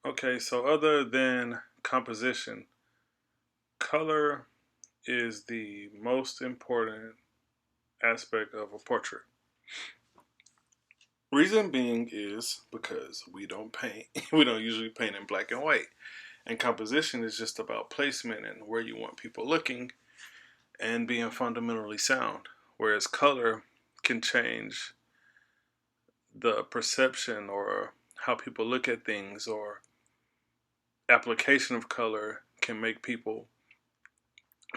Okay, so other than composition, color is the most important aspect of a portrait. Reason being is because we don't paint, we don't usually paint in black and white. And composition is just about placement and where you want people looking and being fundamentally sound. Whereas color can change the perception or how people look at things, or application of color can make people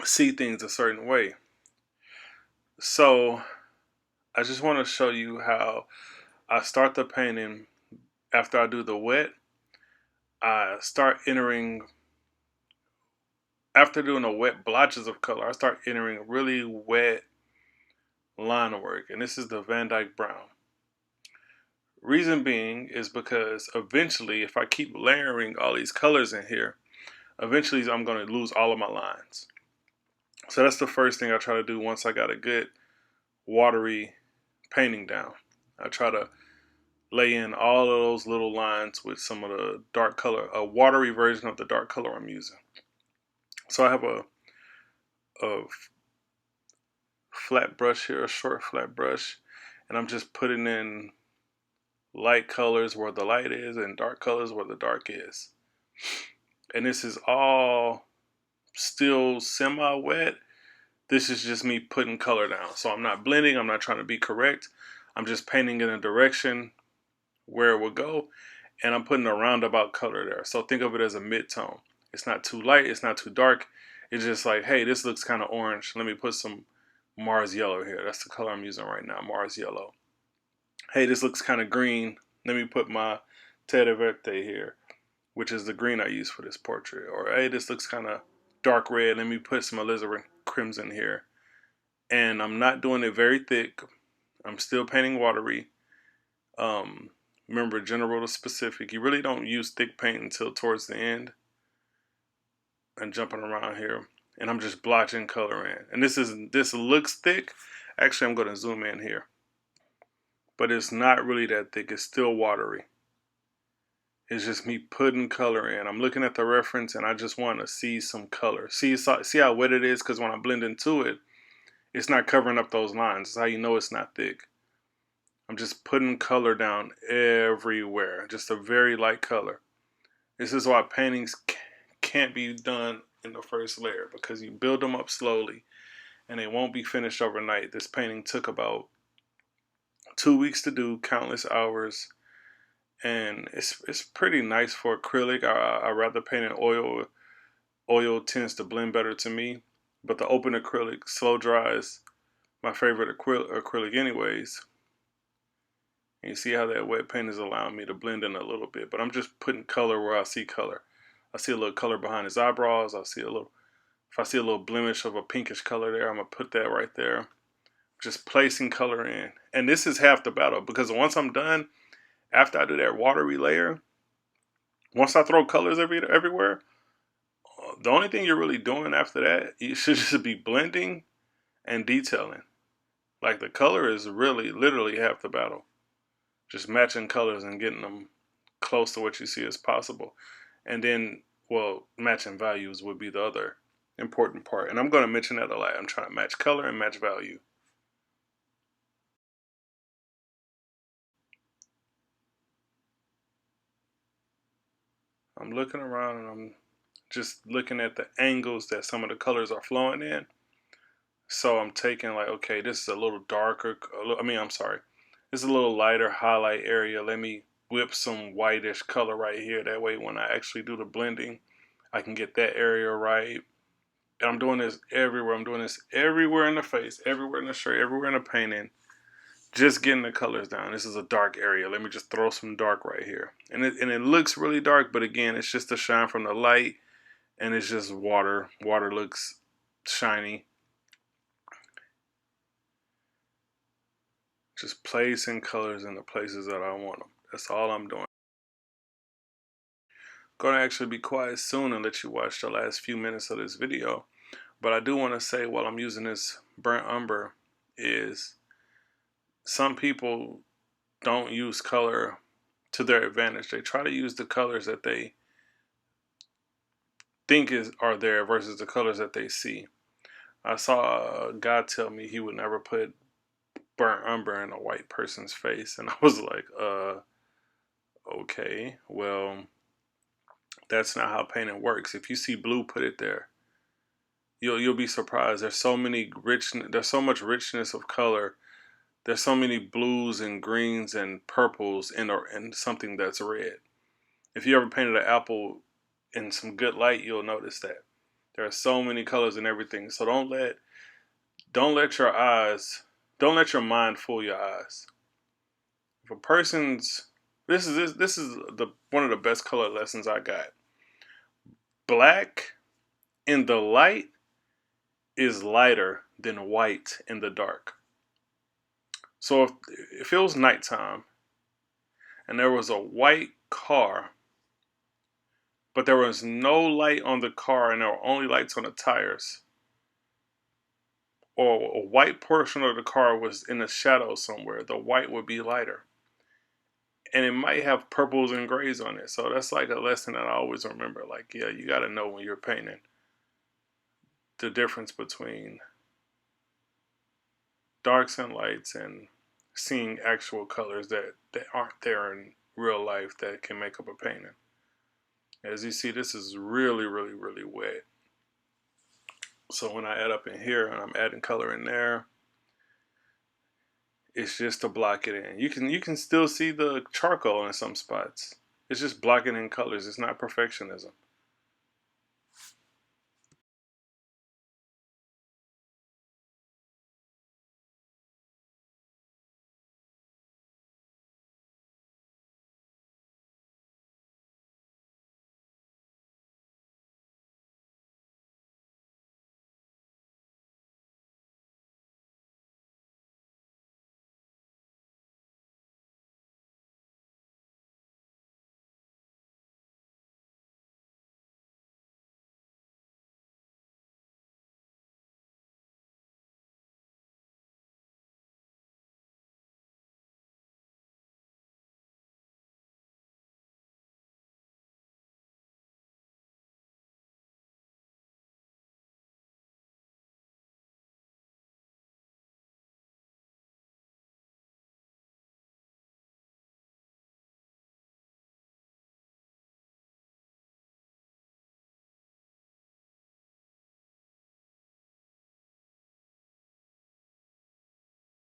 see things a certain way. So I just want to show you how I start the painting. After I do the wet, I start entering, after doing the wet blotches of color, I start entering really wet line work. And this is the Van Dyke Brown. Reason being is because eventually, if I keep layering all these colors in here, eventually I'm going to lose all of my lines. So that's the first thing I try to do once I got a good watery painting down. I try to lay in all of those little lines with some of the dark color, a watery version of the dark color I'm using. So I have a flat brush here, a short flat brush, and I'm just putting in light colors where the light is and dark colors where the dark is. And this is all still semi-wet. This is just me putting color down. So I'm not blending, I'm not trying to be correct. I'm just painting in a direction where it will go, and I'm putting a roundabout color there. So think of it as a mid-tone. It's not too light, it's not too dark. It's just like, hey, this looks kind of orange. Let me put some Mars yellow here. That's the color I'm using right now, Mars yellow. Hey, this looks kind of green. Let me put my Terre Verte here, which is the green I use for this portrait. Or hey, this looks kind of dark red. Let me put some alizarin crimson here. And I'm not doing it very thick. I'm still painting watery. Remember, general to specific. You really don't use thick paint until towards the end. And jumping around here, and I'm just blotching color in. And this looks thick. Actually, I'm going to zoom in here, but it's not really that thick. It's still watery. It's just me putting color in. I'm looking at the reference, and I just want to see some color. See how wet it is, because when I blend into it, it's not covering up those lines. That's how you know it's not thick. I'm just putting color down everywhere, just a very light color. This is why paintings can't be done in the first layer, because you build them up slowly and they won't be finished overnight. This painting took about 2 weeks to do, countless hours, and it's pretty nice for acrylic. I rather paint in oil. Oil tends to blend better to me, but the open acrylic slow dries my favorite acrylic anyways. And you see how that wet paint is allowing me to blend in a little bit, but I'm just putting color where I see color. I see a little color behind his eyebrows. If I see a little blemish of a pinkish color there, I'm gonna put that right there. Just placing color in. And this is half the battle, because once I'm done, after I do that watery layer, once I throw colors everywhere, the only thing you're really doing after that, you should just be blending and detailing. Like, the color is really literally half the battle. Just matching colors and getting them close to what you see as possible. And then, well, matching values would be the other important part. And I'm going to mention that a lot. I'm trying to match color and match value. I'm looking around and I'm just looking at the angles that some of the colors are flowing in. So I'm taking, like, okay, this is a little darker. I'm sorry. This is a little lighter highlight area. Let me whip some whitish color right here. That way when I actually do the blending, I can get that area right. And I'm doing this everywhere. I'm doing this everywhere in the face, everywhere in the shirt, everywhere in the painting. Just getting the colors down. This is a dark area. Let me just throw some dark right here. And it looks really dark, but again, it's just the shine from the light, and it's just water. Water looks shiny. Just placing colors in the places that I want them. That's all I'm doing. Gonna actually be quiet soon and let you watch the last few minutes of this video. But I do want to say, while I'm using this burnt umber, is some people don't use color to their advantage. They try to use the colors that they think are there versus the colors that they see. I saw a guy tell me he would never put burnt umber in a white person's face, and I was like, okay, well, that's not how painting works. If you see blue, put it there. You'll be surprised. There's so much richness of color. There's so many blues and greens and purples in something that's red. If you ever painted an apple in some good light, you'll notice that. There are so many colors in everything. So don't let your eyes, don't let your mind fool your eyes. If a person's this is the one of the best color lessons I got. Black in the light is lighter than white in the dark. So if it was nighttime and there was a white car, but there was no light on the car and there were only lights on the tires, or a white portion of the car was in the shadow somewhere, the white would be lighter. And it might have purples and grays on it. So that's like a lesson that I always remember. Like, yeah, you got to know when you're painting the difference between darks and lights and seeing actual colors that aren't there in real life that can make up a painting. As you see, this is really, really, really wet. So when I add up in here and I'm adding color in there, it's just to block it in. You can still see the charcoal in some spots. It's just blocking in colors. It's not perfectionism.